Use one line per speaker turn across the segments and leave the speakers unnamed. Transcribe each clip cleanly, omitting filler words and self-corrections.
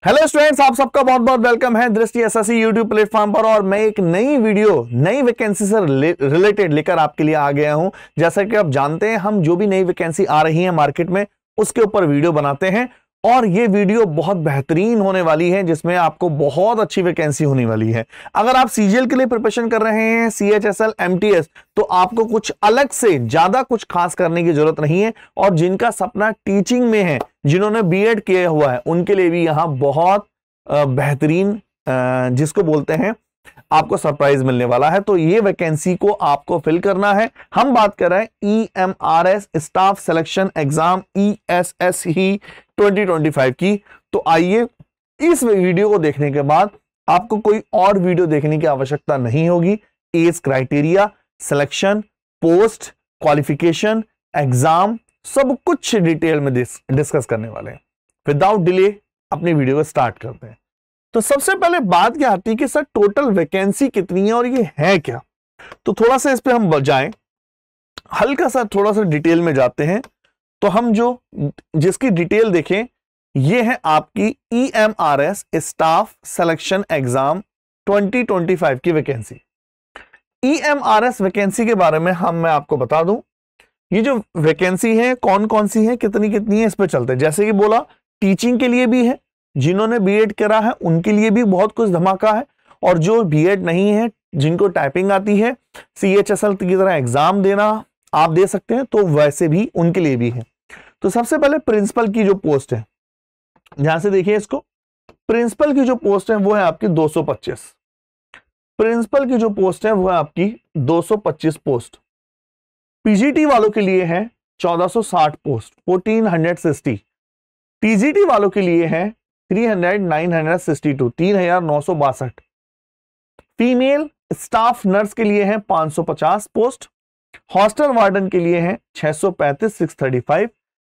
Hello students, आप सबका बहुत बहुत वेलकम है दृष्टि एसएससी यूट्यूब प्लेटफॉर्म पर। और मैं एक नई वीडियो नई वैकेंसी से रिलेटेड लेकर आपके लिए आ गया हूं। जैसा कि आप जानते हैं, हम जो भी नई वैकेंसी आ रही है मार्केट में उसके ऊपर वीडियो बनाते हैं। और ये वीडियो बहुत बेहतरीन होने वाली है, जिसमें आपको बहुत अच्छी वैकेंसी होने वाली है। अगर आप सीजीएल के लिए प्रिपरेशन कर रहे हैं, सीएचएसएल, एमटीएस, तो आपको कुछ अलग से ज्यादा कुछ खास करने की जरूरत नहीं है। और जिनका सपना टीचिंग में है, जिन्होंने बीएड किया हुआ है, उनके लिए भी यहां बहुत बेहतरीन, जिसको बोलते हैं, आपको सरप्राइज मिलने वाला है। तो ये वैकेंसी को आपको फिल करना है। हम बात कर रहे हैं ईएमआरएस स्टाफ सिलेक्शन एग्जाम ईएसएसई 2025 की। तो आइए, इस वीडियो को देखने के बाद आपको कोई और वीडियो देखने की आवश्यकता नहीं होगी। Age criteria, selection, post, qualification, exam, सब कुछ डिटेल में डिस्कस करने वाले हैं। विदाउट डिले अपनी वीडियो को स्टार्ट करते हैं। तो सबसे पहले बात क्या आती है कि सर टोटल वैकेंसी कितनी है और ये है क्या। तो थोड़ा सा इस पे हम जाएं, हल्का सा थोड़ा सा डिटेल में जाते हैं। तो हम जिसकी डिटेल देखें, ये है आपकी ईएमआरएस स्टाफ सिलेक्शन एग्जाम 2025 की वैकेंसी। ईएमआरएस वैकेंसी के बारे में मैं आपको बता दूं, ये जो वैकेंसी है कौन कौन सी है, कितनी कितनी है, इस पे चलते हैं। जैसे कि बोला, टीचिंग के लिए भी है, जिन्होंने बीएड करा है उनके लिए भी बहुत कुछ धमाका है। और जो बीएड नहीं है, जिनको टाइपिंग आती है, सीएचएसएल की तरह एग्जाम देना आप दे सकते हैं, तो वैसे भी उनके लिए भी है। तो सबसे पहले प्रिंसिपल की जो पोस्ट है, यहां से देखिए इसको, प्रिंसिपल की जो पोस्ट है वो है आपकी 225। प्रिंसिपल की जो पोस्ट है वो है आपकी 225 पोस्ट। पीजीटी वालों के लिए है 1460 पोस्ट, 1460। टीजीटी वालों के लिए है 3962 फीमेल स्टाफ नर्स के लिए है 550 पोस्ट। हॉस्टल वार्डन के लिए है 635 635।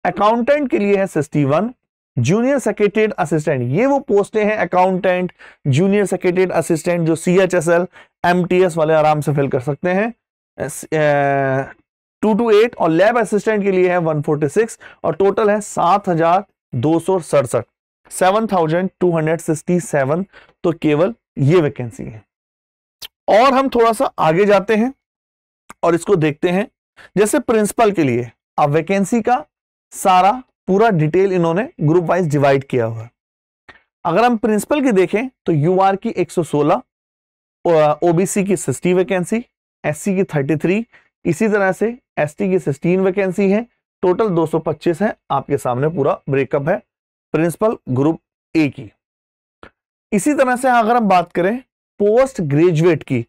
अकाउंटेंट के लिए है 61। जूनियर सेक्रेटरीट असिस्टेंट, ये वो पोस्टें हैं, अकाउंटेंट, जूनियर सेक्रेटरीट असिस्टेंट, जो सीएचएसएल एमटीएस वाले आराम से फिल कर सकते हैं, 2 to 8। और लैब असिस्टेंट के लिए है 146। और टोटल है 7267, 7267। तो केवल ये वैकेंसी है। और हम थोड़ा सा आगे जाते हैं और इसको देखते हैं। जैसे प्रिंसिपल के लिए अब वैकेंसी का सारा पूरा डिटेल इन्होंने ग्रुप वाइज डिवाइड किया हुआ है। अगर हम प्रिंसिपल की देखें तो यूआर की 116, ओबीसी की 60 वैकेंसी, एससी की 33, इसी तरह से एसटी की 16 वैकेंसी है। टोटल 225 है। आपके सामने पूरा ब्रेकअप है प्रिंसिपल ग्रुप ए की। इसी तरह से अगर हम बात करें पोस्ट ग्रेजुएट की,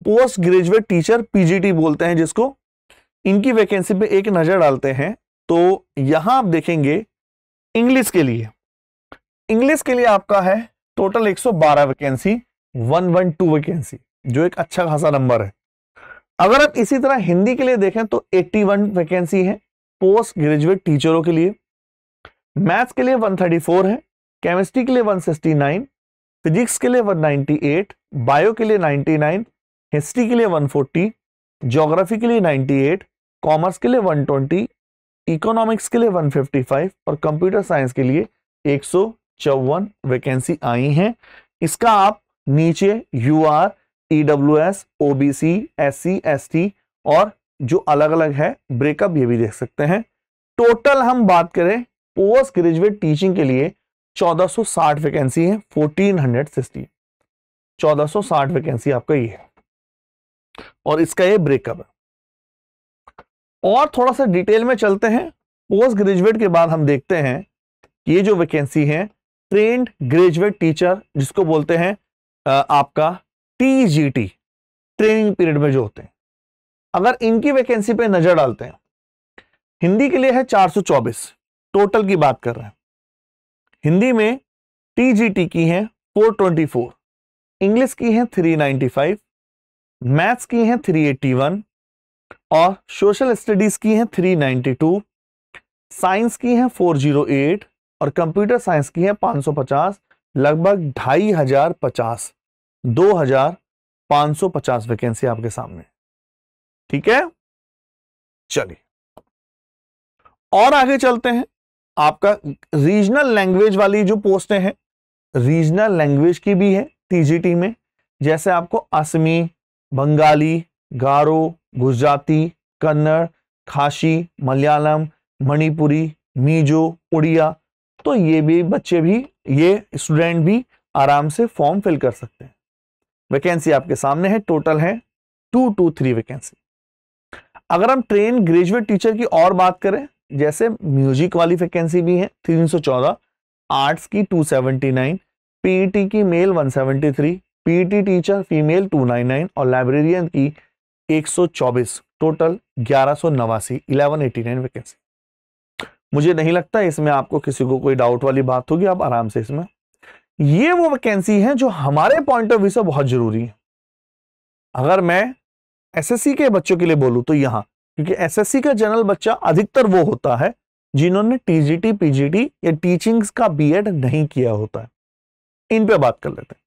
पोस्ट ग्रेजुएट टीचर पीजीटी बोलते हैं जिसको, इनकी वैकेंसी पे एक नजर डालते हैं। तो यहां आप देखेंगे इंग्लिश के लिए, इंग्लिश के लिए आपका है टोटल 112 वैकेंसी, 112 वैकेंसी, जो एक अच्छा खासा नंबर है। अगर आप इसी तरह हिंदी के लिए देखें तो 81 वैकेंसी है पोस्ट ग्रेजुएट टीचरों के लिए। मैथ्स के लिए 134 है, केमिस्ट्री के लिए 169, फिजिक्स के लिए 198, बायो के लिए 99, हिस्ट्री के लिए 140, ज्योग्राफी के लिए 98, कॉमर्स के लिए 120, इकोनॉमिक्स के लिए 155 और कंप्यूटर साइंस के लिए 154 वैकेंसी आई हैं। इसका आप नीचे UR, EWS, OBC, SC, ST और जो अलग अलग है ब्रेकअप, ये भी देख सकते हैं। टोटल हम बात करें पोस्ट ग्रेजुएट टीचिंग के लिए 1460 वैकेंसी है, 1460, 1460 वैकेंसी आपका ये है और इसका ये ब्रेकअप है। और थोड़ा सा डिटेल में चलते हैं। पोस्ट ग्रेजुएट के बाद हम देखते हैं कि ये जो वैकेंसी है ट्रेंड ग्रेजुएट टीचर, जिसको बोलते हैं आपका टीजीटी, ट्रेनिंग पीरियड में जो होते हैं, अगर इनकी वैकेंसी पे नजर डालते हैं, हिंदी के लिए है 424, टोटल की बात कर रहे हैं। हिंदी में टीजीटी की है 424, इंग्लिश की है 395, मैथ्स की है 381 और सोशल स्टडीज की है 392, साइंस की है 408 और कंप्यूटर साइंस की है 550। लगभग 2550, 2550 वैकेंसी आपके सामने। ठीक है, चलिए और आगे चलते हैं। आपका रीजनल लैंग्वेज वाली जो पोस्टें हैं, रीजनल लैंग्वेज की भी है टीजीटी में, जैसे आपको असमी, बंगाली, गारो, गुजराती, कन्नड़, खासी, मलयालम, मणिपुरी, मिजो, उड़िया। तो ये भी बच्चे भी, ये स्टूडेंट भी आराम से फॉर्म फिल कर सकते हैं। वैकेंसी आपके सामने है, टोटल है 223 वैकेंसी। अगर हम ट्रेन ग्रेजुएट टीचर की और बात करें, जैसे म्यूजिक वाली वैकेंसी भी है 314, आर्ट्स की 279, पीईटी की मेल 173, पीईटी टीचर फीमेल 299 और लाइब्रेरियन की 124, टोटल 1189, 1189 वैकेंसी। मुझे नहीं लगता इसमें आपको किसी को कोई डाउट वाली बात होगी, आप आराम से इसमें, ये वो वैकेंसी है जो हमारे पॉइंट ऑफ व्यू से बहुत जरूरी है। अगर मैं एसएससी के बच्चों के लिए बोलूं तो यहां, क्योंकि एसएससी का जनरल बच्चा अधिकतर वो होता है जिन्होंने टीजीटी, पीजीटी या टीचिंग्स का बीएड नहीं किया होता है। इन पे बात कर लेते हैं।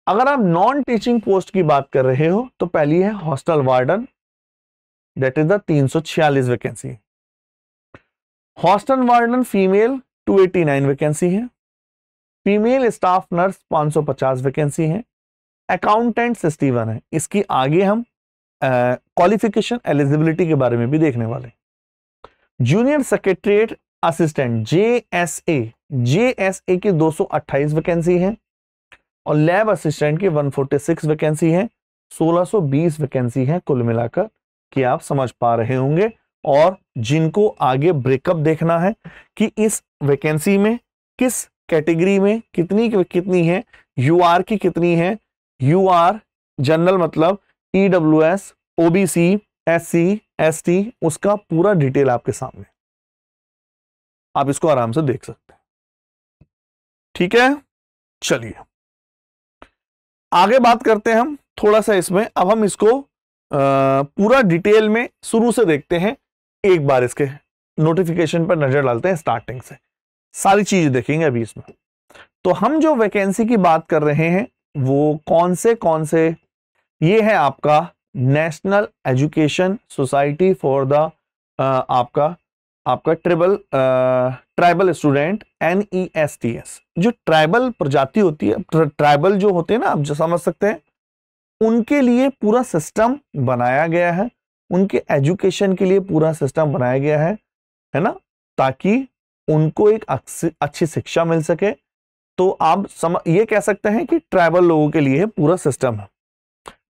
अगर आप नॉन टीचिंग पोस्ट की बात कर रहे हो तो पहली है hostel warden, that is the 346 vacancy. Hostel warden female 289 vacancy है। फीमेल स्टाफ नर्स 550 वैकेंसी है। अकाउंटेंट 61 है। इसकी आगे हम क्वालिफिकेशन एलिजिबिलिटी के बारे में भी देखने वाले। जूनियर सेक्रेटरीट असिस्टेंट जेएसए की 228 वैकेंसी है और लैब असिस्टेंट की 146 वैकेंसी है। 1620 वैकेंसी है कुल मिलाकर, कि आप समझ पा रहे होंगे। और जिनको आगे ब्रेकअप देखना है कि इस वैकेंसी में किस कैटेगरी में कितनी है, यूआर की कितनी है, यूआर जनरल मतलब ईडब्ल्यूएस, ओबीसी, एससी, एसटी, उसका पूरा डिटेल आपके सामने, आप इसको आराम से देख सकते हैं। ठीक है, चलिए आगे बात करते हैं हम थोड़ा सा इसमें। अब हम इसको पूरा डिटेल में शुरू से देखते हैं। एक बार इसके नोटिफिकेशन पर नजर डालते हैं, स्टार्टिंग से सारी चीजें देखेंगे अभी इसमें। तो हम जो वैकेंसी की बात कर रहे हैं वो कौन से, ये है आपका national education society for the आपका ट्राइबल स्टूडेंट, NESTS। जो ट्राइबल प्रजाति होती है, ट्राइबल जो होते हैं ना, आप जो समझ सकते हैं, उनके लिए पूरा सिस्टम बनाया गया है, उनके एजुकेशन के लिए पूरा सिस्टम बनाया गया है ना, ताकि उनको एक अच्छी शिक्षा मिल सके। तो आप ये कह सकते हैं कि ट्राइबल लोगों के लिए पूरा सिस्टम है।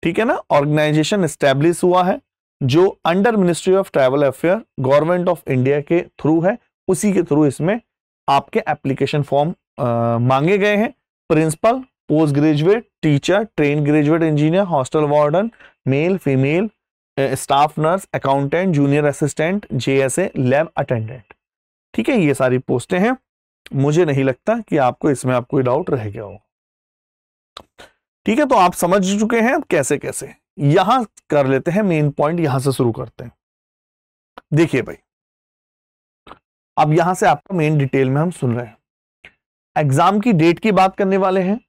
ठीक है ना। ऑर्गेनाइजेशन एस्टेब्लिश हुआ है जो under ministry of tribal affair government of India के थ्रू है, उसी के थ्रू इसमें आपके एप्लीकेशन फॉर्म मांगे गए हैं। Principal, post graduate teacher, trained graduate engineer, hostel warden, male female, staff nurse, accountant, junior assistant, JSA, lab attendant. ठीक है, ये सारी पोस्टें हैं। मुझे नहीं लगता कि आपको इसमें आप कोई डाउट रह गया हो। ठीक है, तो आप समझ चुके हैं अब कैसे कैसे। यहां कर लेते हैं मेन पॉइंट, यहां से शुरू करते हैं। देखिए भाई, अब यहां से आपका मेन डिटेल में हम सुन रहे हैं। एग्जाम की डेट की बात करने वाले हैं,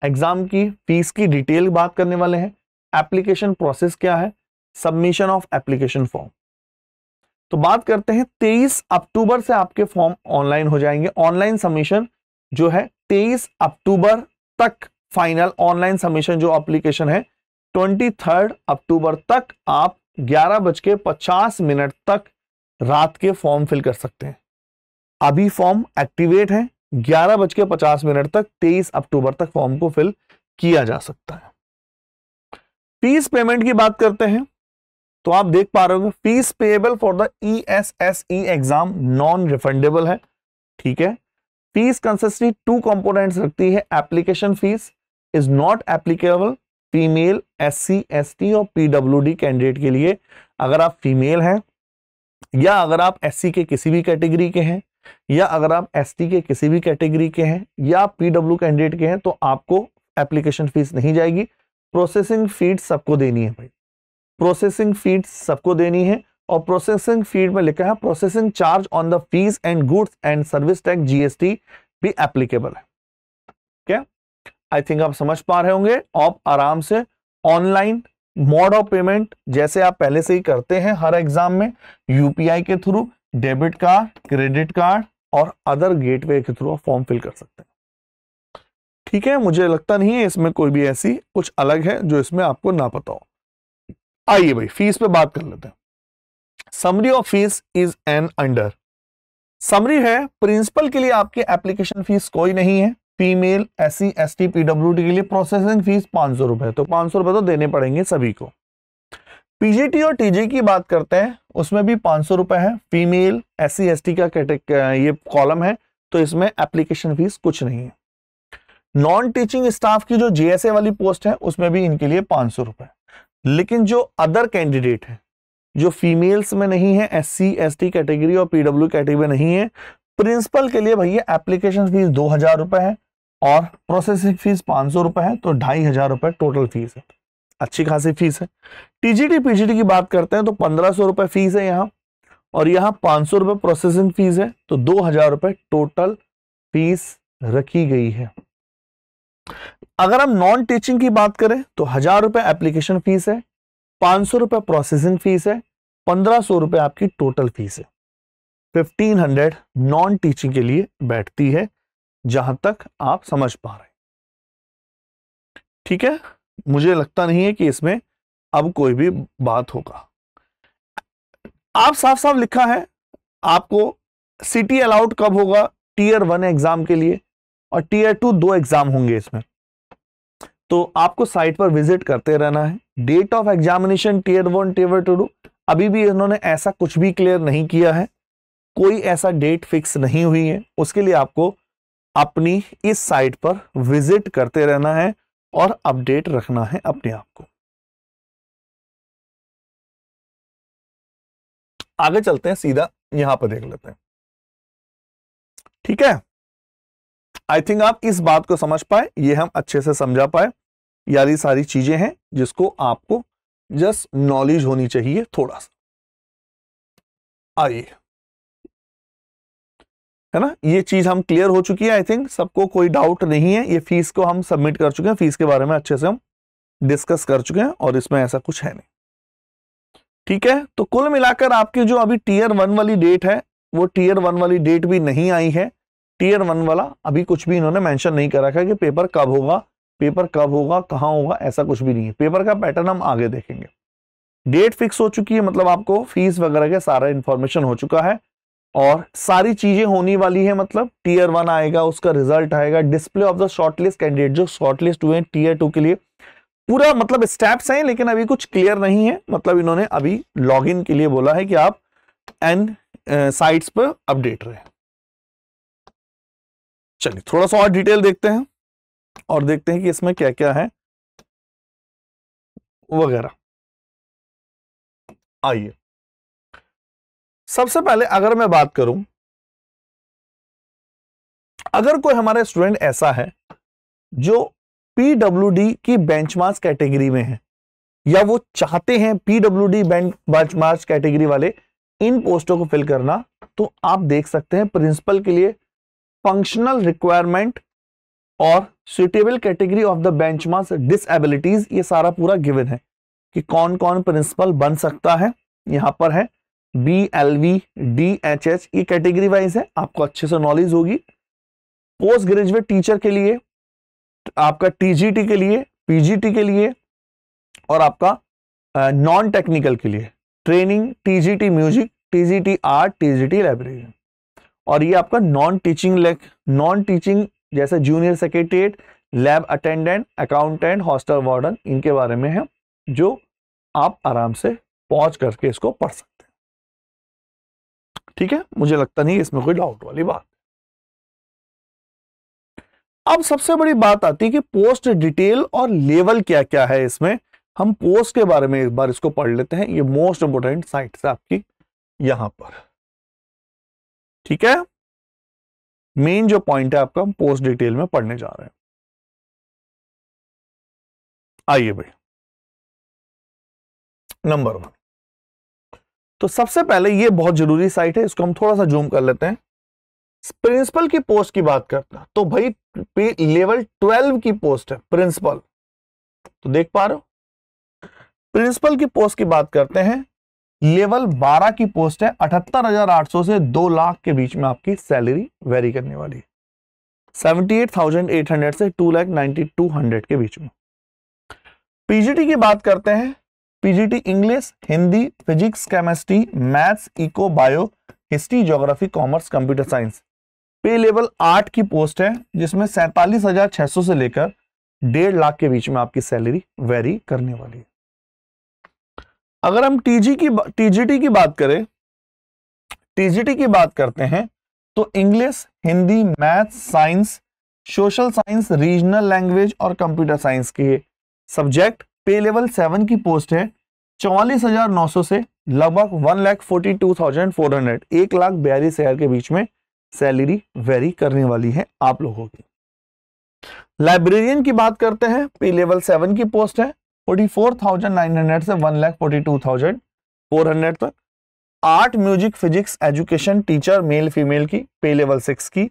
एग्जाम की फीस की डिटेल बात करने वाले हैं, एप्लीकेशन प्रोसेस क्या है, सबमिशन ऑफ एप्लीकेशन फॉर्म। तो बात करते हैं 23 अक्टूबर से आपके फॉर्म ऑनलाइन हो जाएंगे। ऑनलाइन सबमिशन जो है 23 अक्टूबर तक, फाइनल ऑनलाइन सबमिशन जो एप्लीकेशन है 23 अक्टूबर तक आप 11:50 तक रात के फॉर्म फिल कर सकते हैं। अभी फॉर्म एक्टिवेट है, 11:50 तक 23 अक्टूबर तक फॉर्म को फिल किया जा सकता है। फीस पेमेंट की बात करते हैं तो आप देख पा रहे होंगे, fees payable for the ESSE exam non refundable है। ठीक है, फीस कंसिस्टिंग 2 कंपोनेंट्स रखती है। Application fees is not applicable female, SC, ST और PWD कैंडिडेट के लिए। अगर आप फीमेल हैं या अगर आप SC के किसी भी कैटेगरी के हैं या अगर आप ST के किसी भी कैटेगरी के हैं या PW कैंडिडेट के हैं तो आपको एप्लीकेशन फीस नहीं जाएगी। प्रोसेसिंग फीस सबको देनी है भाई, प्रोसेसिंग फीस सबको देनी है। और प्रोसेसिंग फीस में लिखा है processing charge on the fees and goods and service tax GST भी एप्लीकेबल है। क्या आई थिंक आप समझ पा रहे होंगे। आप आराम से ऑनलाइन मोड ऑफ पेमेंट जैसे आप पहले से ही करते हैं हर एग्जाम में, UPI के through, debit card, credit card और अदर गेटवे के थ्रू आप फॉर्म फिल कर सकते हैं। ठीक है, मुझे लगता नहीं है इसमें कोई भी ऐसी कुछ अलग है जो इसमें आपको ना पता हो। आइए भाई फीस पे बात कर लेते हैं। Summary of fees is an under. Summary है, प्रिंसिपल के लिए आपकी एप्लीकेशन फीस कोई नहीं है। फीमेल, SC, ST, PWD के लिए प्रोसेसिंग फीस 500 रुपए, तो 500 रुपए तो देने पड़ेंगे सभी को। PGT और TG की बात करते हैं, उसमें भी 500 रुपए है। फीमेल, SC, ST का ये कॉलम है, तो इसमें एप्लीकेशन फीस कुछ नहीं है। नॉन टीचिंग स्टाफ की जो JSA वाली पोस्ट है उसमें भी इनके लिए 500 रुपए। लेकिन जो अदर कैंडिडेट है, जो फीमेल्स में नहीं है, SC, ST कैटेगरी और PW कैटेगरी में नहीं है, प्रिंसिपल के लिए भैया एप्लीकेशन फीस 2000 रुपए है और प्रोसेसिंग फीस 500 रुपए है, तो 2500 रुपए टोटल फीस है। अच्छी खासी फीस है। TGT PGT की बात करते हैं तो 1500 रुपए फीस है यहाँ, और यहाँ 500 रुपए प्रोसेसिंग फीस है, तो 2000 रुपए टोटल फीस रखी गई है। अगर हम नॉन टीचिंग की बात करें तो 1000 रुपए एप्लीकेशन फीस है, 500 रुपए प्रोसेसिंग फीस है, 1500 रुपए आपकी टोटल फीस है। 1500 नॉन टीचिंग के लिए बैठती है, जहां तक आप समझ पा रहे हैं। ठीक है, मुझे लगता नहीं है कि इसमें अब कोई भी बात होगा। आप साफ साफ लिखा है आपको सिटी अलाउड कब होगा, टीयर 1 एग्जाम के लिए, और टीयर 2 2 एग्जाम होंगे इसमें, तो आपको साइट पर विजिट करते रहना है। Date of examination tier 1 tier 2 अभी भी इन्होंने ऐसा कुछ भी क्लियर नहीं किया है, कोई ऐसा डेट फिक्स नहीं हुई है। उसके लिए आपको अपनी इस साइट पर विजिट करते रहना है और अपडेट रखना है अपने आप को। आगे चलते हैं, सीधा यहां पर देख लेते हैं। ठीक है, आई थिंक आप इस बात को समझ पाए, ये हम अच्छे से समझा पाए। यारी सारी चीजें हैं जिसको आपको जस्ट नॉलेज होनी चाहिए थोड़ा सा। आइए, है ना, ये चीज हम क्लियर हो चुकी है। आई थिंक सबको कोई डाउट नहीं है। ये फीस को हम सबमिट कर चुके हैं, फीस के बारे में अच्छे से हम डिस्कस कर चुके हैं और इसमें ऐसा कुछ है नहीं। ठीक है, तो कुल मिलाकर आपकी जो अभी टीयर 1 वाली डेट है, वो टीयर 1 वाली डेट भी नहीं आई है। टीयर 1 वाला अभी कुछ भी इन्होंने मेंशन नहीं कर रखा है कि पेपर कब होगा, पेपर कब होगा, कहां होगा, ऐसा कुछ भी नहीं है। पेपर का पैटर्न हम आगे देखेंगे। डेट फिक्स हो चुकी है, मतलब आपको फीस वगैरह के सारा इंफॉर्मेशन हो चुका है और सारी चीजें होने वाली है। मतलब टीयर 1 आएगा, उसका रिजल्ट आएगा, display of the shortlist candidate जो शॉर्टलिस्ट हुए टीयर 2 के लिए, पूरा मतलब स्टेप्स हैं, लेकिन अभी कुछ क्लियर नहीं है। मतलब इन्होंने अभी लॉगिन के लिए बोला है कि आप एन साइट्स पर अपडेट रहे। चलिए थोड़ा सा और डिटेल देखते हैं और देखते हैं कि इसमें क्या क्या है वगैरह। आइए, सबसे पहले अगर मैं बात करूं, अगर कोई हमारा स्टूडेंट ऐसा है जो PWD की बेंचमार्क्स कैटेगरी में है, या वो चाहते हैं PWD बेंचमार्क्स कैटेगरी वाले इन पोस्टों को फिल करना, तो आप देख सकते हैं प्रिंसिपल के लिए फंक्शनल रिक्वायरमेंट और suitable category of the benchmarks disabilities, ये सारा पूरा गिवन है कि कौन कौन प्रिंसिपल बन सकता है। यहां पर है BLV, DHH, ये कैटेगरी वाइज है, आपको अच्छे से नॉलेज होगी। पोस्ट ग्रेजुएट टीचर के लिए, आपका TGT के लिए, PGT के लिए, और आपका नॉन टेक्निकल के लिए training, TGT music, TGT art, TGT library, और ये आपका नॉन टीचिंग जैसे junior secretariat, lab attendant, accountant, hostel warden, इनके बारे में है, जो आप आराम से पहुंच करके इसको पढ़ सकते हैं। ठीक है, मुझे लगता नहीं इसमें कोई डाउट वाली बात। अब सबसे बड़ी बात आती है कि पोस्ट डिटेल और लेवल क्या क्या है इसमें। हम पोस्ट के बारे में एक बार इसको पढ़ लेते हैं, ये मोस्ट इंपोर्टेंट साइट है आपकी यहां पर। ठीक है, मेन जो पॉइंट है आपका, हम पोस्ट डिटेल में पढ़ने जा रहे हैं। आइए भाई, नंबर 1, तो सबसे पहले ये बहुत जरूरी साइट है, इसको हम थोड़ा सा जूम कर लेते हैं। प्रिंसिपल की पोस्ट की बात करते हैं तो भाई लेवल 12 की पोस्ट है प्रिंसिपल, तो देख पा रहे हो। प्रिंसिपल की पोस्ट की बात करते हैं, लेवल 12 की पोस्ट है, 78,800 से 2 लाख के बीच में आपकी सैलरी वेरी करने वाली है। 78,800 से 2,92,100 के बीच में। पीजीटी की बात करते हैं, PGT English, Hindi, physics, chemistry, maths, eco, bio, history, geography, commerce, computer science. Pay level 8 की पोस्ट है जिसमें 47,600 से लेकर 1.5 लाख के बीच में आपकी सैलरी वेरी करने वाली है। अगर हम टीजीटी की बात करते हैं तो English, Hindi, maths, science, social science, regional language और कंप्यूटर साइंस के सब्जेक्ट पे लेवल 7 की पोस्ट है 44,900 से लगभग 1,42,400, 1,42,000 के बीच में सैलरी वेरी करने वाली है आप लोगों की। लाइब्रेरियन की बात करते हैं, पे लेवल 7 की पोस्ट है 44,900 से 1,42,400 तक। Art, music, physics, education teacher male female की पे लेवल 6 की।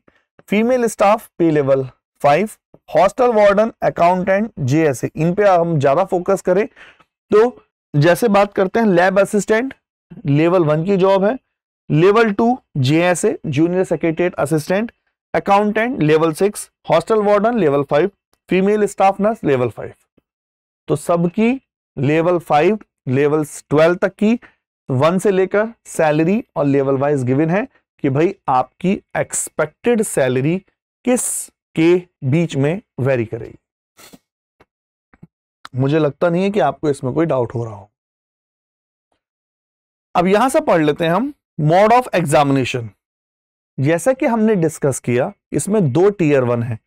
Female staff pay level 5। Hostel warden, accountant, JSA, इन पे हम ज्यादा फोकस करें तो जैसे बात करते हैं लैब असिस्टेंट लेवल 1 की जॉब है, level 2 JSA junior secretariat assistant, accountant level 6, hostel warden level 5, female staff nurse level 5। तो सबकी लेवल 5 लेवल 12 तक की 1 से लेकर सैलरी और लेवल वाइज गिवन है कि भाई आपकी एक्सपेक्टेड सैलरी किस के बीच में वेरी करेगी। मुझे लगता नहीं है कि आपको इसमें कोई डाउट हो रहा हो। अब यहां से पढ़ लेते हैं हम मोड ऑफ एग्जामिनेशन। जैसा कि हमने डिस्कस किया इसमें 2 टीयर 1 है,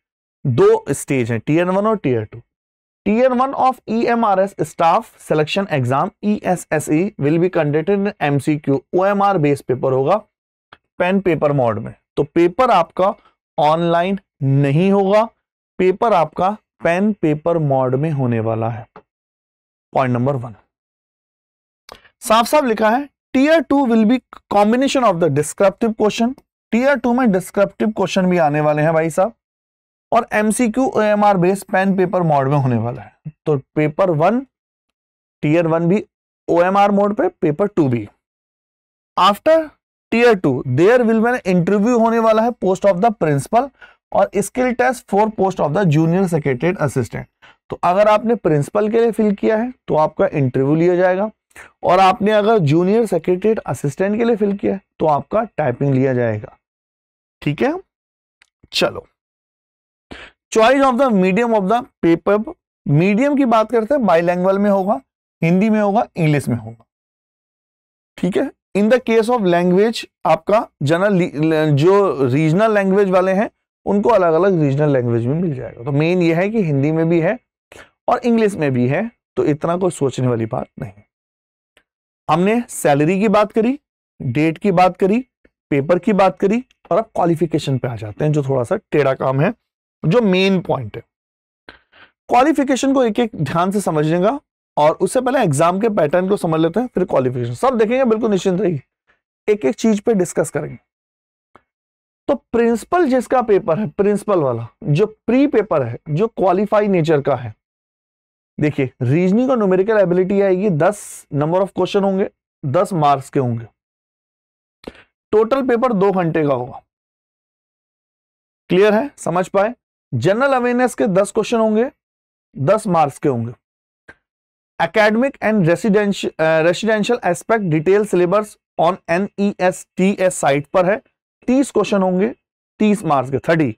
2 स्टेज हैं, टीयर 1 और tier 2। Tier 1 of EMRS staff selection exam ESSE will be conducted in MCQ, OMR base paper होगा पेन पेपर मोड में। तो पेपर आपका ऑनलाइन नहीं होगा, पेपर आपका पेन पेपर मोड में होने वाला है। पॉइंट नंबर 1 साफ साफ लिखा है। Tier 2 will be combination of the descriptive question. Tier 2 में डिस्क्रिप्टिव क्वेश्चन भी आने वाले हैं भाई साहब, और MCQ OMR base pen paper mode में होने वाला है। तो पेपर 1 टीयर 1 भी OMR मोड पे, पेपर 2 भी। After tier 2 there will be an interview होने वाला है पोस्ट ऑफ द प्रिंसिपल और skill test for post of the junior secretariat assistant. तो अगर आपने प्रिंसिपल के लिए फिल किया है तो आपका इंटरव्यू लिया जाएगा, और आपने अगर जूनियर सेक्रेटरीट असिस्टेंट के लिए फिल किया है तो आपका टाइपिंग लिया जाएगा। ठीक है, चलो choice of the medium of the paper. Medium की बात करते हैं बाइलैंग्वेज में होगा, हिंदी में होगा, इंग्लिश में होगा। ठीक है, in the case of language आपका जनरल जो रीजनल लैंग्वेज वाले हैं उनको अलग अलग रीजनल लैंग्वेज में मिल जाएगा। तो मेन ये है कि हिंदी में भी है और इंग्लिश में भी है, तो इतना कोई सोचने वाली बात नहीं। हमने सैलरी की बात करी, डेट की बात करी, पेपर की बात करी, और अब क्वालिफिकेशन पे आ जाते हैं जो थोड़ा सा टेढ़ा काम है, जो मेन पॉइंट है। क्वालिफिकेशन को एक एक ध्यान से समझिएगा, और उससे पहले एग्जाम के पैटर्न को समझ लेते हैं, फिर क्वालिफिकेशन सब देखेंगे, बिल्कुल निश्चिंत रहिए, एक एक चीज पे डिस्कस करेंगे। तो प्रिंसिपल जिसका पेपर है, प्रिंसिपल वाला जो प्री पेपर है, जो क्वालिफाई नेचर का है, देखिए रीजनिंग और न्यूमेरिकल एबिलिटी आएगी, 10 नंबर ऑफ क्वेश्चन होंगे, 10 मार्क्स के होंगे। टोटल पेपर 2 घंटे का होगा। क्लियर है, समझ पाए? जनरल अवेयरनेस के 10 क्वेश्चन होंगे, 10 मार्क्स के होंगे। Academic and residential aspect detail syllabus on NESTS site पर है, 30 क्वेश्चन होंगे, 30 मार्क्स के, 30।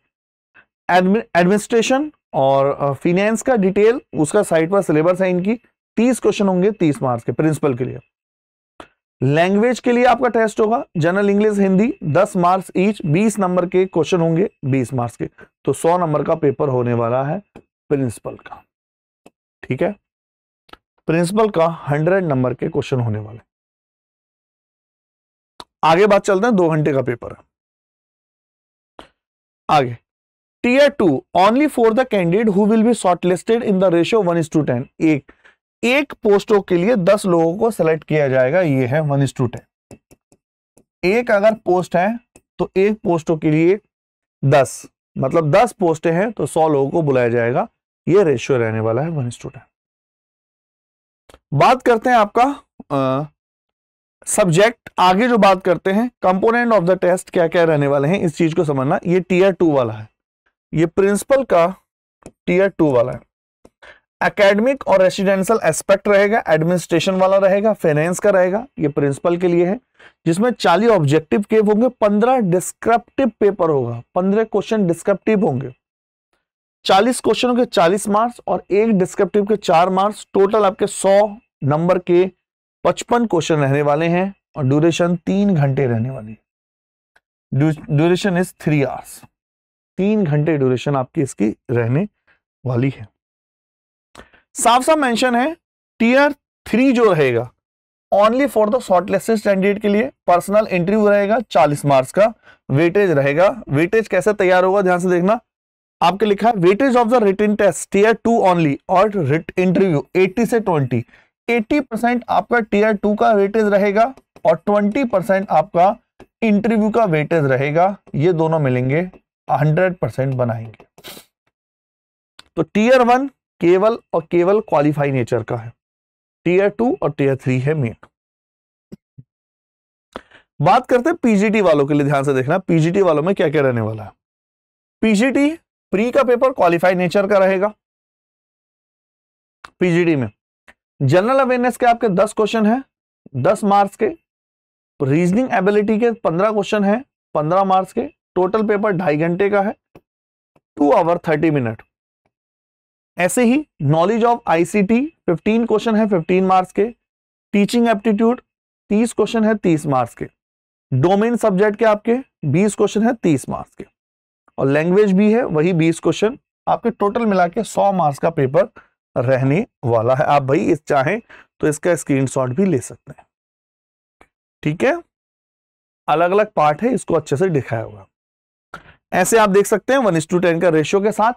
एडमिनिस्ट्रेशन और फिनेंस का डिटेल उसका साइट पर सिलेबस है इनकी, 30 क्वेश्चन होंगे, 30 मार्क्स के प्रिंसिपल के लिए। लैंग्वेज के लिए आपका टेस्ट होगा general English Hindi, 10 marks each, 20 number के क्वेश्चन होंगे, 20 मार्क्स के। तो 100 नंबर का पेपर होने वाला है प्रिंसिपल का। ठीक है, प्रिंसिपल का 100 नंबर के क्वेश्चन होने वाले। आगे बात चलते हैं, 2 घंटे का पेपर है। आगे tier 2 only for the candidate who will be shortlisted in the ratio 1:10। एक पोस्टों के लिए 10 लोगों को सेलेक्ट किया जाएगा, ये है 1:10। एक अगर पोस्ट है तो एक पोस्टों के लिए 10, मतलब 10 पोस्टें हैं तो 100 लोगों को बुलाया जाएगा, ये रेशियो रहने वाला है 1:10। बात करते हैं आपका सब्जेक्ट, आगे जो बात करते हैं कंपोनेंट ऑफ द टेस्ट क्या क्या रहने वाले हैं, इस चीज को समझना। ये टीयर 2 वाला है, ये प्रिंसिपल का टीयर 2 वाला है। एकेडमिक और रेसिडेंशियल एस्पेक्ट रहेगा, एडमिनिस्ट्रेशन वाला रहेगा, फाइनेंस का रहेगा, ये प्रिंसिपल के लिए है, जिसमें 40 ऑब्जेक्टिव के होंगे, 15 डिस्क्रिप्टिव पेपर होगा, 15 क्वेश्चन डिस्क्रिप्टिव होंगे, 40 क्वेश्चनों के 40 मार्क्स और एक डिस्क्रिप्टिव के 4 मार्क्स, टोटल आपके 100 नंबर के 55 क्वेश्चन रहने वाले हैं और ड्यूरेशन 3 घंटे रहने वाली है। ड्यूरेशन इज 3 आवर्स, 3 घंटे ड्यूरेशन आपकी इसकी रहने वाली है। साफ साफ मेंशन है टीयर 3 जो रहेगा only for the shortlisted candidate के लिए, पर्सनल इंटरव्यू रहेगा, 40 मार्क्स का वेटेज रहेगा। वेटेज कैसे तैयार होगा ध्यान से देखना, आपके लिखा है weightage of the written test tier 2 only और इंटरव्यू 80 से 20, 80% आपका टीयर 2 का वेटेज रहेगा और 20% आपका इंटरव्यू का वेटेज रहेगा, ये दोनों मिलेंगे 100% बनाएंगे। तो टीयर 1 केवल और केवल क्वालिफाई नेचर का है, टीयर 2 और टीयर 3 है मेन। बात करते हैं पीजीटी वालों के लिए, ध्यान से देखना पीजीटी वालों में क्या क्या रहने वाला है। पीजीटी प्री का पेपर क्वालिफाई नेचर का रहेगा। पीजीटी में जनरल अवेयरनेस के आपके 10 क्वेश्चन है 10 मार्क्स के, रीजनिंग एबिलिटी के 15 क्वेश्चन है 15 मार्क्स के, टोटल पेपर 2.5 घंटे का है, 2 आवर 30 मिनट। ऐसे ही नॉलेज ऑफ आईसीटी 15 क्वेश्चन है 15 मार्क्स के, टीचिंग एप्टीट्यूड 30 क्वेश्चन है 30 मार्क्स के, डोमेन सब्जेक्ट के आपके 20 क्वेश्चन है 30 मार्क्स के, और लैंग्वेज भी है वही 20 क्वेश्चन, आपके टोटल मिला के 100 मार्क्स का पेपर रहने वाला है। आप भाई इस चाहें तो इसका स्क्रीनशॉट भी ले सकते हैं, ठीक है। अलग अलग पार्ट है, इसको अच्छे से दिखाया हुआ। ऐसे आप देख सकते हैं 1:10 का रेशियो के साथ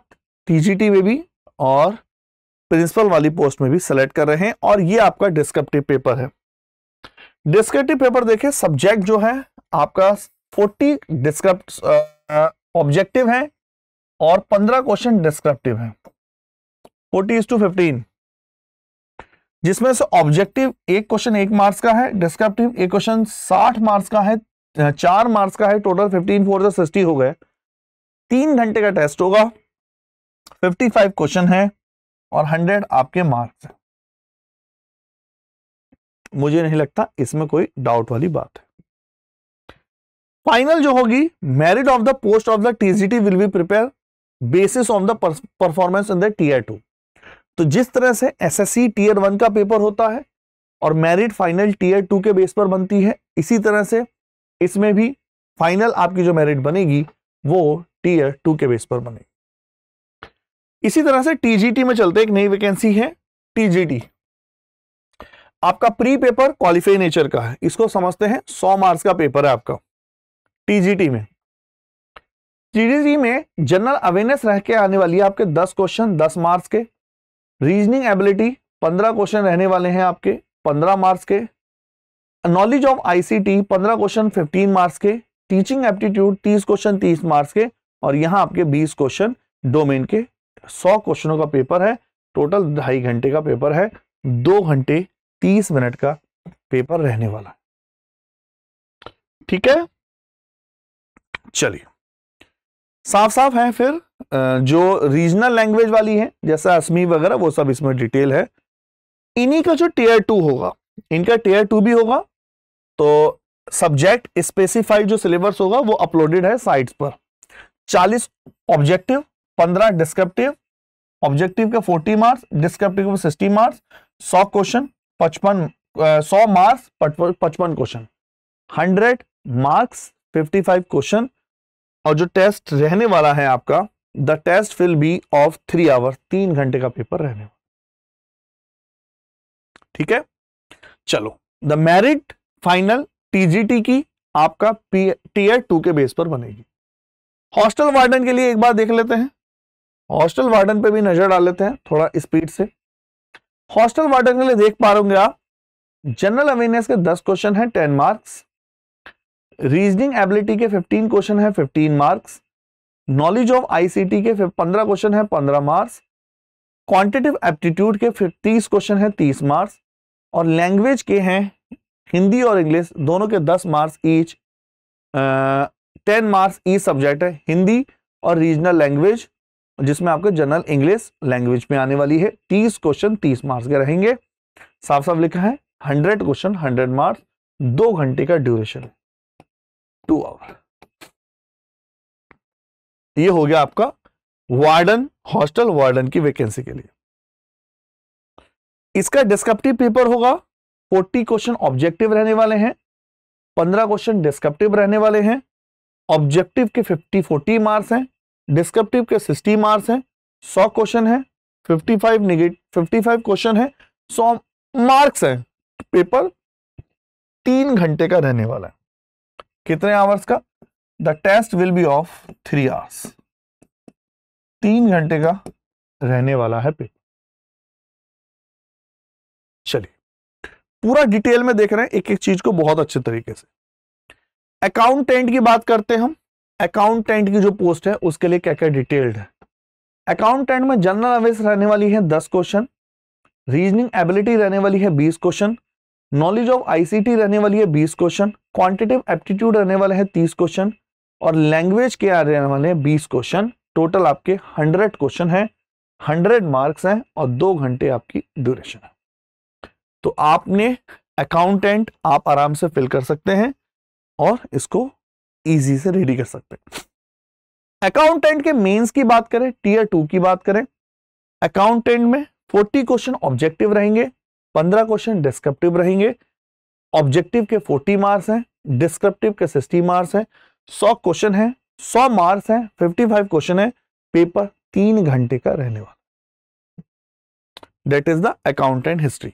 टीजीटी में भी और प्रिंसिपल वाली पोस्ट में भी सेलेक्ट कर रहे हैं। और ये आपका डिस्क्रिप्टिव पेपर है। डिस्क्रिप्टिव पेपर देखें, सब्जेक्ट जो है आपका 40 डिस्क्रिप्ट ऑब्जेक्टिव है और 15 क्वेश्चन डिस्क्रिप्टिव है, 40:15, जिसमें से ऑब्जेक्टिव एक क्वेश्चन 1 मार्क्स का है, डिस्क्रिप्टिव एक क्वेश्चन 60 मार्क्स का है, 4 मार्क्स का है, टोटल 15 4 से 60 हो गए। 3 घंटे का टेस्ट होगा, 55 क्वेश्चन है और 100 आपके मार्क्स हैं। मुझे नहीं लगता इसमें कोई डाउट वाली बात है। फाइनल जो होगी, merit of the post of the TGT will be prepare basis on the performance in the tier 2। तो जिस तरह से एसएससी टीयर 1 का पेपर होता है और मेरिट फाइनल टीयर 2 के बेस पर बनती है, इसी तरह से इसमें भी फाइनल आपकी जो मेरिट बनेगी वो टीयर 2 के बेस पर बनेगी। इसी तरह से टीजीटी में चलते, एक नई वैकेंसी है टीजीटी, आपका प्री पेपर क्वालिफाई नेचर का है, इसको समझते हैं 100 मार्क्स का पेपर है आपका टीजीटी में। टीजीटी में जनरल अवेयरनेस रह के आने वाली है आपके 10 क्वेश्चन 10 मार्क्स के, रीजनिंग एबिलिटी 15 क्वेश्चन रहने वाले हैं आपके 15 मार्क्स के, knowledge of ICT 15 question 15 marks के, टीचिंग एप्टीट्यूड 30 क्वेश्चन 30 मार्क्स के, और यहां आपके 20 क्वेश्चन डोमेन के। 100 क्वेश्चनों का पेपर है, टोटल 2.5 घंटे का पेपर है, 2 घंटे 30 मिनट का पेपर रहने वाला है, ठीक है। चलिए, साफ साफ है। फिर जो रीजनल लैंग्वेज वाली है जैसा असमी वगैरह वो सब इसमें डिटेल है। इन्हीं का जो टीयर 2 होगा, इनका टीयर 2 भी होगा, तो सब्जेक्ट स्पेसिफाइड जो सिलेबस होगा वो अपलोडेड है साइट्स पर। 40 ऑब्जेक्टिव 15 डिस्क्रिप्टिव, ऑब्जेक्टिव के 40 मार्क्स, डिस्क्रिप्टिव के 60 marks, 100 question 100 marks 55 question, 100 marks 55 question. और जो टेस्ट रहने वाला है आपका, the test will be of 3 hour, 3 घंटे का पेपर रहने वाला, ठीक है। चलो, द मेरिट फाइनल टीजीटी की आपका टीयर 2 के बेस पर बनेगी। हॉस्टल वार्डन के लिए एक बार देख लेते हैं, हॉस्टल वार्डन पे भी नजर डाल लेते हैं थोड़ा स्पीड से। हॉस्टल वार्डन के लिए देख पा रहे आप, जनरल अवेयरनेस के 10 क्वेश्चन है 10 मार्क्स, रीजनिंग एबिलिटी के 15 क्वेश्चन है 15 मार्क्स, नॉलेज ऑफ आईसीटी के 15 क्वेश्चन है 15 मार्क्स, क्वांटिटेटिव एप्टीट्यूड के 30 क्वेश्चन है 30 मार्क्स, और लैंग्वेज के हैं हिंदी और इंग्लिश दोनों के 10 marks each, 10 marks each subject है। हिंदी और रीजनल लैंग्वेज जिसमें आपके जनरल इंग्लिश लैंग्वेज में आने वाली है। 30 क्वेश्चन 30 मार्क्स के रहेंगे। साफ साफ लिखा है 100 क्वेश्चन 100 मार्क्स, 2 घंटे का ड्यूरेशन है, 2 आवर। ये हो गया आपका वार्डन, हॉस्टल वार्डन की वैकेंसी के लिए। इसका डिस्क्रिप्टिव पेपर होगा, 40 क्वेश्चन ऑब्जेक्टिव रहने वाले हैं, 15 क्वेश्चन डिस्क्रिप्टिव रहने वाले हैं। ऑब्जेक्टिव के 40 मार्क्स हैं, डिस्क्रिप्टिव के 60 मार्क्स हैं, 100 क्वेश्चन है, 55 क्वेश्चन है, 100 मार्क्स हैं। पेपर 3 घंटे का रहने वाला है। कितने आवर्स का? The test will be of 3 hours. 3 घंटे का रहने वाला है पेपर। चलिए पूरा डिटेल में देख रहे हैं एक एक चीज को बहुत अच्छे तरीके से। अकाउंटेंट की बात करते हैं हम। अकाउंटेंट की जो पोस्ट है उसके लिए क्या क्या डिटेल्ड है। अकाउंटेंट में जनरल अवेयरनेस रहने वाली है 10 क्वेश्चन, रीजनिंग एबिलिटी रहने वाली है 20 क्वेश्चन, नॉलेज ऑफ आईसीटी रहने वाली है 20 क्वेश्चन, क्वांटिटेटिव एप्टीट्यूड रहने वाले हैं 30 क्वेश्चन और लैंग्वेज के रहने वाले हैं 20 क्वेश्चन। टोटल आपके 100 क्वेश्चन है, 100 मार्क्स हैं और 2 घंटे आपकी ड्यूरेशन है। तो आपने अकाउंटेंट आप आराम से फिल कर सकते हैं और इसको इजी से रेडी कर सकते हैं। अकाउंटेंट के मेंस की बात करें, टीयर 2 की बात करें, अकाउंटेंट में 40 क्वेश्चन ऑब्जेक्टिव रहेंगे, 15 क्वेश्चन डिस्क्रिप्टिव रहेंगे। ऑब्जेक्टिव के 40 मार्क्स हैं, डिस्क्रिप्टिव के 60 मार्क्स हैं, 100 क्वेश्चन है, 100 मार्क्स हैं, 55 क्वेश्चन है। पेपर 3 घंटे का रहने वाला। That is the accountant history.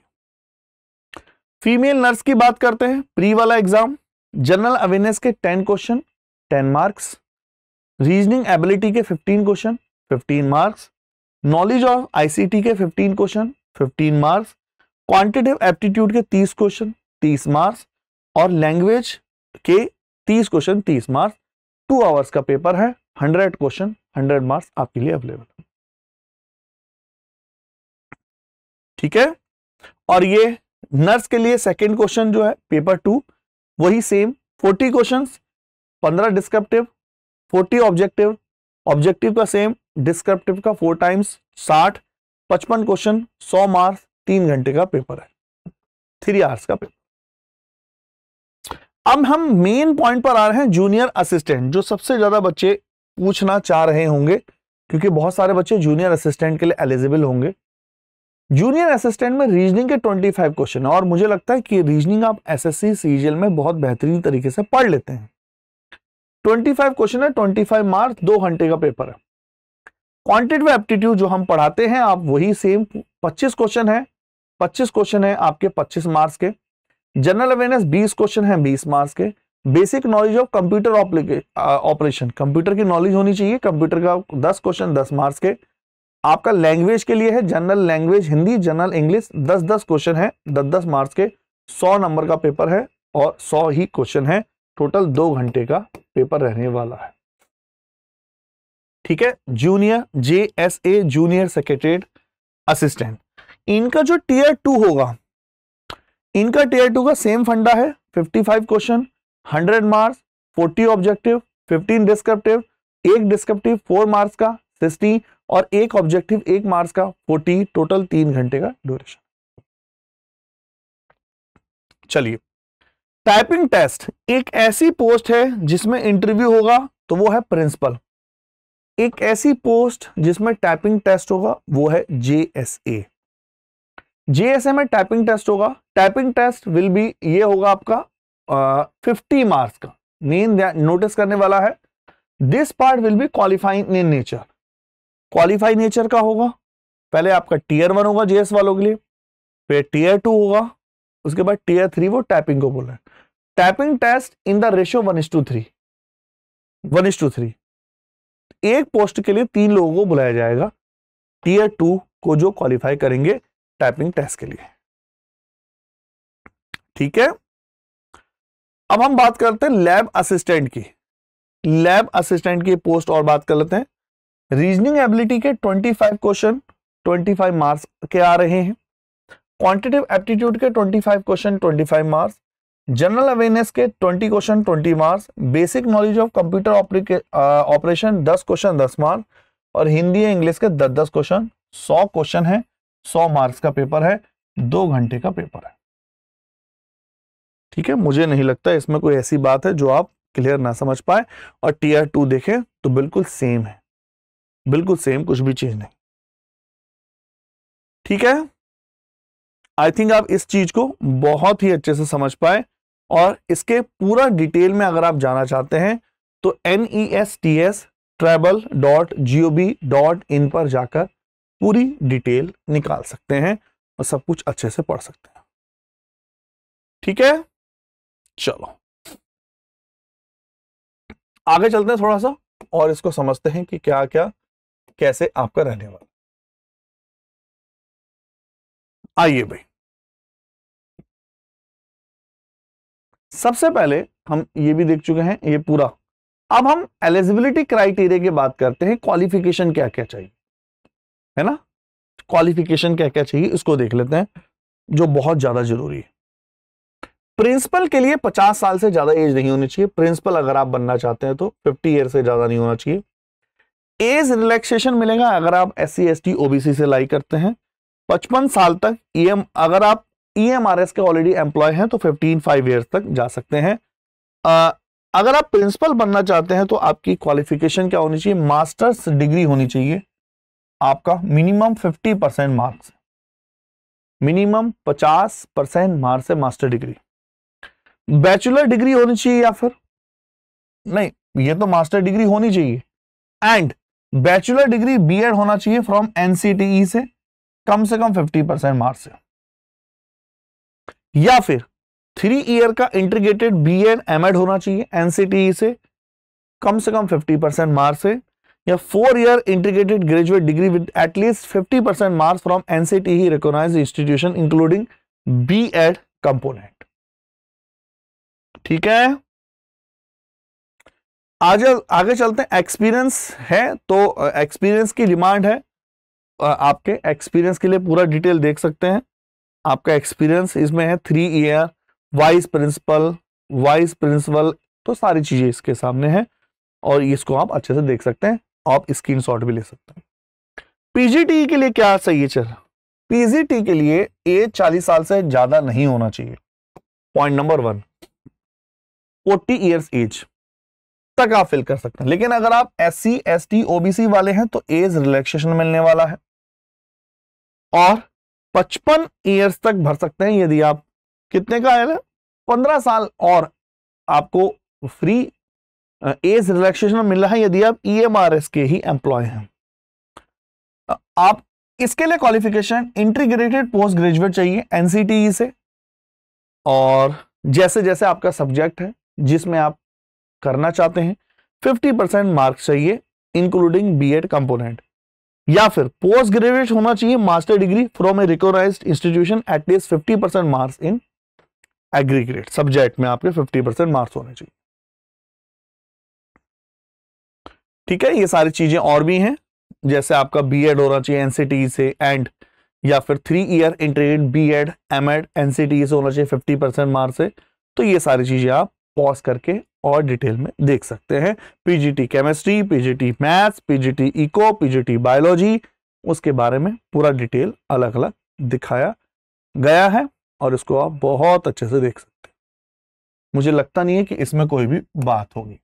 Female nurse की बात करते हैं, प्री वाला एग्जाम, जनरल अवेयरनेस के 10 क्वेश्चन 10 मार्क्स, रीजनिंग एबिलिटी के 15 question 15 marks, knowledge of ICT के 15 क्वेश्चन 15 मार्क्स, क्वांटिटेटिव एप्टीट्यूड के 30 क्वेश्चन 30 मार्क्स और लैंग्वेज के 30 क्वेश्चन 30 मार्क्स। 2 आवर्स का पेपर है, 100 क्वेश्चन 100 मार्क्स आपके लिए अवेलेबल है। ठीक है। और ये नर्स के लिए सेकेंड क्वेश्चन जो है पेपर 2 वही same 40 questions, 15 descriptive, 40 objective, objective का सेम, डिस्क्रिप्टिव का 4 टाइम्स 60, 55 क्वेश्चन 100 मार्क्स, 3 घंटे का पेपर है, 3 आवर्स का पेपर। अब हम मेन पॉइंट पर आ रहे हैं, जूनियर असिस्टेंट, जो सबसे ज्यादा बच्चे पूछना चाह रहे होंगे क्योंकि बहुत सारे बच्चे जूनियर असिस्टेंट के लिए एलिजिबल होंगे। जूनियर असिस्टेंट में रीजनिंग के 25 क्वेश्चन है और मुझे लगता है कि रीजनिंग आप एसएससी सीजीएल में बहुत बेहतरीन तरीके से पढ़ लेते हैं। 25 क्वेश्चन है, 25 मार्क्स, 2 घंटे का पेपर है। क्वांटिटेटिव एप्टीट्यूड जो हम पढ़ाते हैं आप वही सेम 25 क्वेश्चन है, 25 क्वेश्चन है आपके 25 मार्क्स के। जनरल अवेयरनेस 20 क्वेश्चन है 20 मार्क्स के। Basic knowledge of computer operation, computer की नॉलेज होनी चाहिए, कंप्यूटर का 10 क्वेश्चन 10 मार्क्स के। आपका लैंग्वेज के लिए है general language Hindi, general English, 10-10 question है, 10-10 मार्क्स के, 100 नंबर का पेपर है और 100 ही क्वेश्चन है। टोटल 2 घंटे का पेपर रहने वाला है। ठीक है। Junior JSA, junior secretariat assistant, इनका जो टीयर 2 होगा, इनका टीयर 2 का सेम फंडा है, 55 question 100 marks, 40 objective, 15 descriptive, 1 descriptive 4 marks का 60 और 1 ऑब्जेक्टिव 1 मार्क्स का 40, टोटल 3 घंटे का ड्यूरेशन। चलिए, टाइपिंग टेस्ट, एक ऐसी पोस्ट है जिसमें इंटरव्यू होगा तो वो है प्रिंसिपल। एक ऐसी पोस्ट जिसमें टाइपिंग टेस्ट होगा वो है JSA। JSA में टाइपिंग टेस्ट होगा। टाइपिंग टेस्ट विल बी, ये होगा आपका 50 मार्क्स का। मेन नोटिस करने वाला है, this part will be qualifying in nature. Qualify nature का होगा। पहले आपका टीयर 1 होगा JS वालों के लिए, फिर टीयर 2 होगा, उसके बाद टीयर 3 वो टाइपिंग को बोल रहे हैं। Typing test in the ratio 1:3, 1:3। एक पोस्ट के लिए 3 लोगों को बुलाया जाएगा, टीयर 2 को जो क्वालिफाई करेंगे टाइपिंग टेस्ट के लिए। ठीक है। अब हम बात करते हैं लैब असिस्टेंट की। लैब असिस्टेंट की पोस्ट और बात कर लेते हैं। रीजनिंग एबिलिटी के 25 क्वेश्चन 25 मार्क्स के आ रहे हैं। क्वांटिटेटिव एप्टीट्यूड के 25 क्वेश्चन 25 मार्क्स। जनरल अवेयरनेस के 20 question 20 marks, basic knowledge of computer operation 10 question 10 marks, और हिंदी या इंग्लिश के 10-10 क्वेश्चन, 100 क्वेश्चन है, 100 मार्क्स का पेपर है, 2 घंटे का पेपर है। ठीक है, मुझे नहीं लगता इसमें कोई ऐसी बात है जो आप क्लियर ना समझ पाए। और टीयर 2 देखें तो बिल्कुल सेम है, बिल्कुल सेम, कुछ भी चेंज नहीं। ठीक है, आई थिंक आप इस चीज को बहुत ही अच्छे से समझ पाए। और इसके पूरा डिटेल में अगर आप जाना चाहते हैं तो nestes.travel.gov.in पर जाकर पूरी डिटेल निकाल सकते हैं और सब कुछ अच्छे से पढ़ सकते हैं। ठीक है, चलो आगे चलते हैं थोड़ा सा और इसको समझते हैं कि क्या क्या कैसे आपका रहने वाला। आइए भाई, सबसे पहले हम ये भी देख चुके हैं ये पूरा। अब हम एलिजिबिलिटी क्राइटेरिया की बात करते हैं, क्वालिफिकेशन क्या क्या चाहिए, है ना, क्वालिफिकेशन क्या क्या चाहिए इसको देख लेते हैं, जो बहुत ज्यादा जरूरी है। प्रिंसिपल के लिए 50 साल से ज्यादा एज नहीं होनी चाहिए। प्रिंसिपल अगर आप बनना चाहते हैं तो 50 ईयर से ज्यादा नहीं होना चाहिए। एज रिलैक्सेशन मिलेगा अगर आप SC ST OBC से लाई करते हैं। 55 साल तक अगर आप EMRS के ऑलरेडी एम्प्लॉय हैं तो 15 ईयर्स तक जा सकते हैं। अगर आप प्रिंसिपल बनना चाहते हैं तो आपकी क्वालिफिकेशन क्या होनी चाहिए, मास्टर्स डिग्री होनी चाहिए आपका, मिनिमम 50% मार्क्स, मिनिमम 50% मार्क्स है मास्टर डिग्री। बैचलर डिग्री होनी चाहिए या फिर नहीं, ये तो मास्टर डिग्री होनी चाहिए, एंड बैचलर डिग्री बीएड होना चाहिए फ्रॉम NCTE से कम 50% मार्क्स से, या फिर 3 ईयर का इंटीग्रेटेड बीएड एमएड होना चाहिए NCTE से कम 50% मार्क्स से, या 4 year integrated graduate degree with at least 50% marks from NCTE recognised institution including BEd component. ठीक है, आगे चलते हैं। एक्सपीरियंस है तो एक्सपीरियंस की डिमांड है, आपके एक्सपीरियंस के लिए पूरा डिटेल देख सकते हैं। आपका एक्सपीरियंस इसमें है 3 ईयर, वाइस प्रिंसिपल, तो सारी चीजें इसके सामने है और इसको आप अच्छे से देख सकते हैं, आप स्क्रीनशॉट भी ले सकते हैं। पीजीटी के लिए क्या सही है, चल पीजीटी के लिए एज 40 साल से ज्यादा नहीं होना चाहिए, पॉइंट नंबर 1। 40 ईयर्स एज तक आप फिल कर सकते हैं, लेकिन अगर आप SC ST OBC वाले हैं तो एज रिलैक्सेशन मिलने वाला है और 55 ईयर्स तक भर सकते हैं यदि आप, कितने का है, 15 साल और आपको फ्री एज रिलैक्सेशन मिल रहा है यदि आप EMRS के ही एम्प्लॉय हैं। आप इसके लिए क्वालिफिकेशन इंटीग्रेटेड पोस्ट ग्रेजुएट चाहिए NCTE से, और जैसे जैसे आपका सब्जेक्ट है जिसमें आप करना चाहते हैं 50% मार्क्स चाहिए इंक्लूडिंग बीएड कंपोनेंट, या फिर पोस्ट ग्रेजुएट होना चाहिए master degree from a recognised institution at least 50% marks in aggregate subject में आपके 50% मार्क्स होने चाहिए। ठीक है, ये सारी चीजें और भी हैं, जैसे आपका बीएड होना चाहिए NCTE से, एंड या फिर 3 year integrated BEd MEd NCTE से होना चाहिए 50% मार्क्स से। तो ये सारी चीजें आप पॉज करके और डिटेल में देख सकते हैं। PGT chemistry, PGT maths, PGT eco, PGT biology, उसके बारे में पूरा डिटेल अलग अलग दिखाया गया है और इसको आप बहुत अच्छे से देख सकते हैं। मुझे लगता नहीं है कि इसमें कोई भी बात होगी।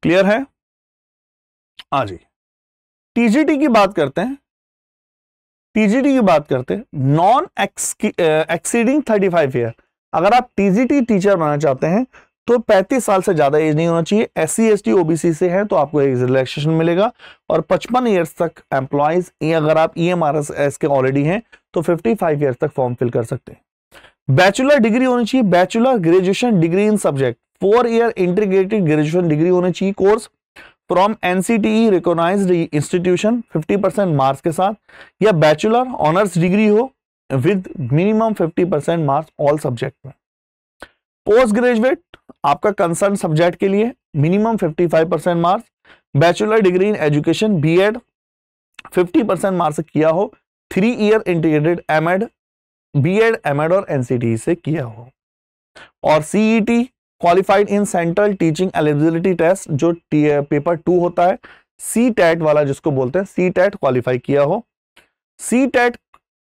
क्लियर है? हाँ जी, टीजीटी की बात करते हैं। टीजीटी की बात करते हैं, नॉन एक्सीडिंग 35 ईयर। अगर आप टीजीटी टीचर बनना चाहते हैं तो 35 साल से ज्यादा एज नहीं होना चाहिए। SC ST OBC से है तो आपको एक रिलैक्सेशन मिलेगा, और 55 ईयर्स तक एम्प्लॉयज, अगर आप EMRS के ऑलरेडी हैं तो 55 ईयर्स तक फॉर्म फिल कर सकते हैं। बैचलर डिग्री होनी चाहिए, bachelor graduation degree in subject, 4 year integrated graduation degree होनी चाहिए course from NCTE recognised institution 50% marks के साथ, या बैचलर ऑनर्स डिग्री हो with minimum 50% marks all subject में। पोस्ट ग्रेजुएट आपका कंसर्न सब्जेक्ट के लिए minimum 55% marks, bachelor degree in education BEd 50% marks किया हो, 3 year integrated MEd BEd MEd और NCTE से किया हो। और CET qualified in central teaching eligibility test जो पेपर 2 होता है, सी टेट वाला जिसको बोलते हैं, सी टेट क्वालिफाई किया हो। सी टेट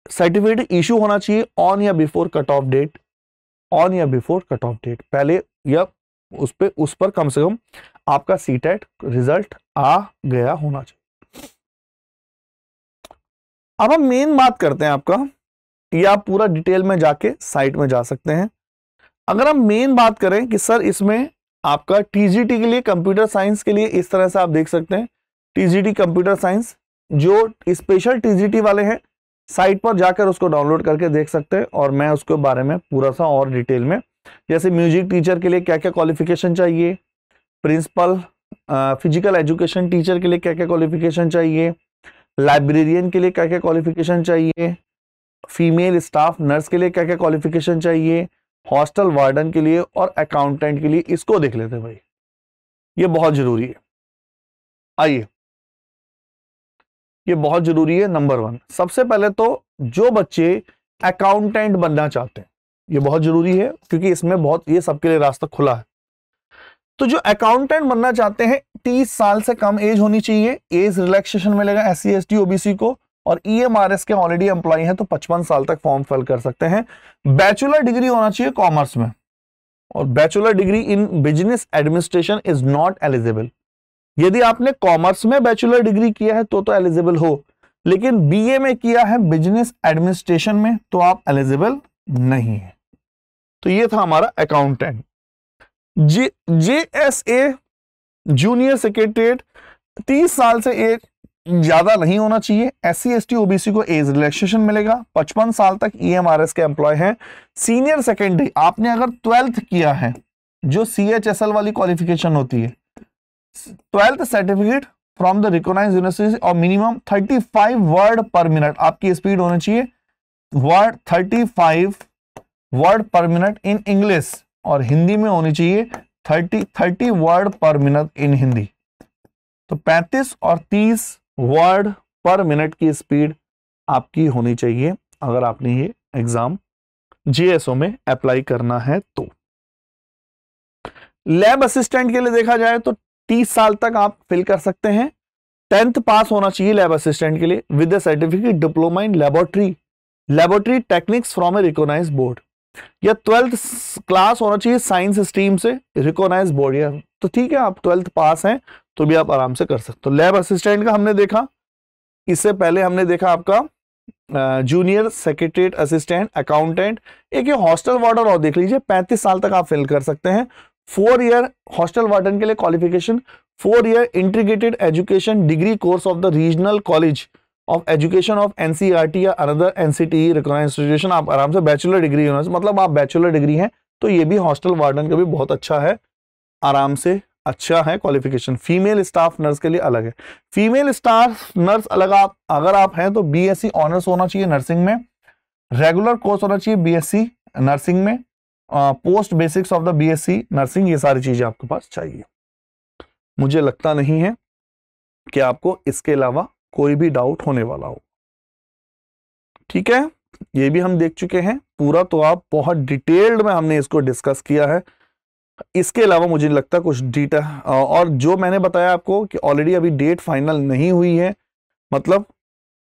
सर्टिफिकेट इशू होना चाहिए ऑन या before cut off date, on या बिफोर कट ऑफ डेट, पहले या उस पर कम से कम आपका सी टेट रिजल्ट आ गया होना चाहिए। अब हम मेन बात करते हैं आपका, या आप पूरा डिटेल में जाके साइट में जा सकते हैं। अगर हम मेन बात करें कि सर इसमें आपका टीजीटी के लिए, कंप्यूटर साइंस के लिए, इस तरह से आप देख सकते हैं टीजीटी कंप्यूटर साइंस, जो स्पेशल टीजीटी वाले हैं साइट पर जाकर उसको डाउनलोड करके देख सकते हैं। और मैं उसके बारे में पूरा सा और डिटेल में, जैसे म्यूजिक टीचर के लिए क्या क्या क्वालिफिकेशन चाहिए, प्रिंसिपल फिजिकल एजुकेशन टीचर के लिए क्या क्या क्वालिफिकेशन चाहिए, लाइब्रेरियन के लिए क्या क्या क्वालिफिकेशन चाहिए, फीमेल स्टाफ नर्स के लिए क्या क्या क्वालिफिकेशन चाहिए, हॉस्टल वार्डन के लिए और अकाउंटेंट के लिए, इसको देख लेते हैं भाई, ये बहुत जरूरी है। आइए, ये बहुत जरूरी है। नंबर 1, सबसे पहले तो जो बच्चे अकाउंटेंट बनना चाहते हैं, ये बहुत जरूरी है क्योंकि इसमें बहुत, ये सबके लिए रास्ता खुला है। तो जो अकाउंटेंट बनना चाहते हैं 30 साल से कम एज होनी चाहिए, एज रिलैक्सेशन मिलेगा SC ST OBC को, और EMRS के ऑलरेडी एम्प्लॉय हैं तो 55 साल तक फॉर्म फिल कर सकते हैं। बैचलर डिग्री होना चाहिए कॉमर्स में, और bachelor degree in business administration is not eligible. यदि आपने कॉमर्स में बैचलर डिग्री किया है तो एलिजिबल हो, लेकिन BA में किया है बिजनेस एडमिनिस्ट्रेशन में तो आप एलिजिबल नहीं है। तो ये था हमारा अकाउंटेंट। JSA जूनियर सेक्रेटरीट 30 साल से एज ज्यादा नहीं होना चाहिए। SC ST OBC को एज रिलैक्सेशन मिलेगा। 55 साल तक EMRS के एम्प्लॉय हैं। सीनियर सेकेंडरी आपने अगर 12th किया है, जो CHSL वाली क्वालिफिकेशन होती है, 12th certificate from the recognised university और मिनिमम 35 वर्ड पर मिनट आपकी स्पीड होनी चाहिए, 35 वर्ड पर मिनट इन इंग्लिश, और हिंदी में होनी चाहिए 30 वर्ड पर मिनट इन हिंदी। तो 35 और 30 वर्ड पर मिनट की स्पीड आपकी होनी चाहिए अगर आपने ये एग्जाम JSO में अप्लाई करना है तो। लैब असिस्टेंट के लिए देखा जाए तो 30 साल तक आप फिल कर सकते हैं। 10th पास होना चाहिए लैब असिस्टेंट के लिए with certificate diploma in laboratory techniques from a recognise board, या 12th क्लास होना चाहिए साइंस स्ट्रीम से रिकॉग्नाइज बोर्ड, या तो ठीक है आप 12th पास हैं तो भी आप आराम से कर सकते हो। लैब असिस्टेंट का हमने देखा। इससे पहले हमने देखा आपका जूनियर सेक्रेटरीट असिस्टेंट, अकाउंटेंट। एक ये हॉस्टल वार्डन और देख लीजिए, 35 साल तक आप फिल कर सकते हैं। 4 ईयर हॉस्टल वार्डन के लिए qualification, 4 year integrated education degree course of the regional college of education of NCERT या अनदर NCTE रिकॉग्नाइज्ड इंस्टीट्यूशन। आप आराम से बैचलर डिग्री होना, मतलब आप बैचलर डिग्री हैं तो ये भी हॉस्टल वार्डन का भी बहुत अच्छा है, आराम से अच्छा है क्वालिफिकेशन। फीमेल स्टाफ नर्स के लिए अलग है। फीमेल स्टाफ नर्स अलग आप अगर आप हैं तो BSc ऑनर्स होना चाहिए नर्सिंग में, रेगुलर कोर्स होना चाहिए BSc नर्सिंग में, post basics of the BSc nursing, ये सारी चीजें आपके पास चाहिए। मुझे लगता नहीं है कि आपको इसके अलावा कोई भी डाउट होने वाला हो। ठीक है, ये भी हम देख चुके हैं पूरा, तो आप बहुत डिटेल्ड में हमने इसको डिस्कस किया है। इसके अलावा मुझे नहीं लगता कुछ डेटा, और जो मैंने बताया आपको कि ऑलरेडी अभी डेट फाइनल नहीं हुई है, मतलब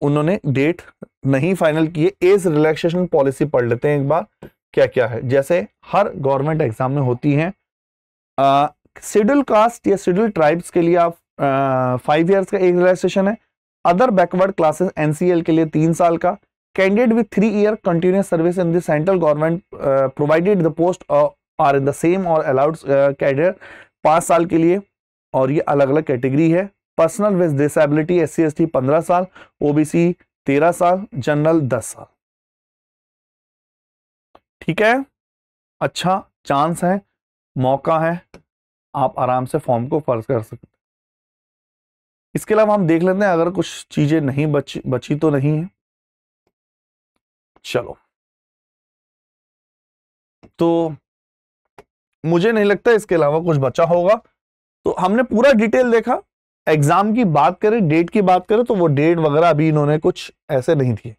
उन्होंने डेट नहीं फाइनल की है। एज रिलैक्सेशन पॉलिसी पढ़ लेते हैं एक बार क्या क्या है। जैसे हर गवर्नमेंट एग्जाम में होती हैं, शेड्यूल कास्ट या शेड्यूल ट्राइब्स के लिए आप 5 ईयर्स का एज रिलैक्सेशन है। अदर बैकवर्ड क्लासेस NCL के लिए 3 साल का। Candidate with 3 year continuous service in the central government provided the post are in the same और अलाउड कैडर 5 साल के लिए, और ये अलग अलग कैटेगरी है। Personal with disability SC ST 15 साल, OBC 13 साल, जनरल 10 साल। ठीक है, अच्छा चांस है, मौका है, आप आराम से फॉर्म को फर्ज कर सकते हैं। इसके अलावा हम देख लेते हैं अगर कुछ चीजें नहीं बची तो नहीं है। चलो, तो मुझे नहीं लगता इसके अलावा कुछ बचा होगा। तो हमने पूरा डिटेल देखा। एग्जाम की बात करें, डेट की बात करें तो वो डेट वगैरह अभी इन्होंने कुछ ऐसे नहीं दिए।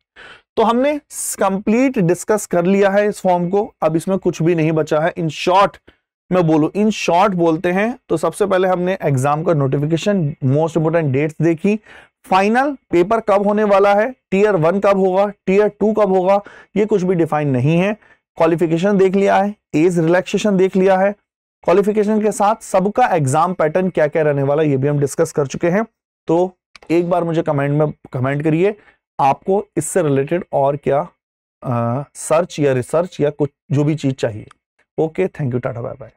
तो हमने कंप्लीट डिस्कस कर लिया है इस फॉर्म को, अब इसमें कुछ भी नहीं बचा है। इन शॉर्ट मैं बोलूं, इन शॉर्ट बोलते हैं तो सबसे पहले हमने एग्जाम का नोटिफिकेशन, मोस्ट इंपोर्टेंट डेट्स देखी, फाइनल पेपर कब होने वाला है, टीयर 1 कब होगा, टीयर 2 कब होगा, ये कुछ भी डिफाइन नहीं है। क्वालिफिकेशन देख लिया है, एज रिलैक्सेशन देख लिया है, क्वालिफिकेशन के साथ सबका एग्जाम पैटर्न क्या क्या रहने वाला ये भी हम डिस्कस कर चुके हैं। तो एक बार मुझे कमेंट में कमेंट करिए आपको इससे रिलेटेड और क्या सर्च या रिसर्च या कुछ जो भी चीज चाहिए। Okay, thank you, tata, bye bye.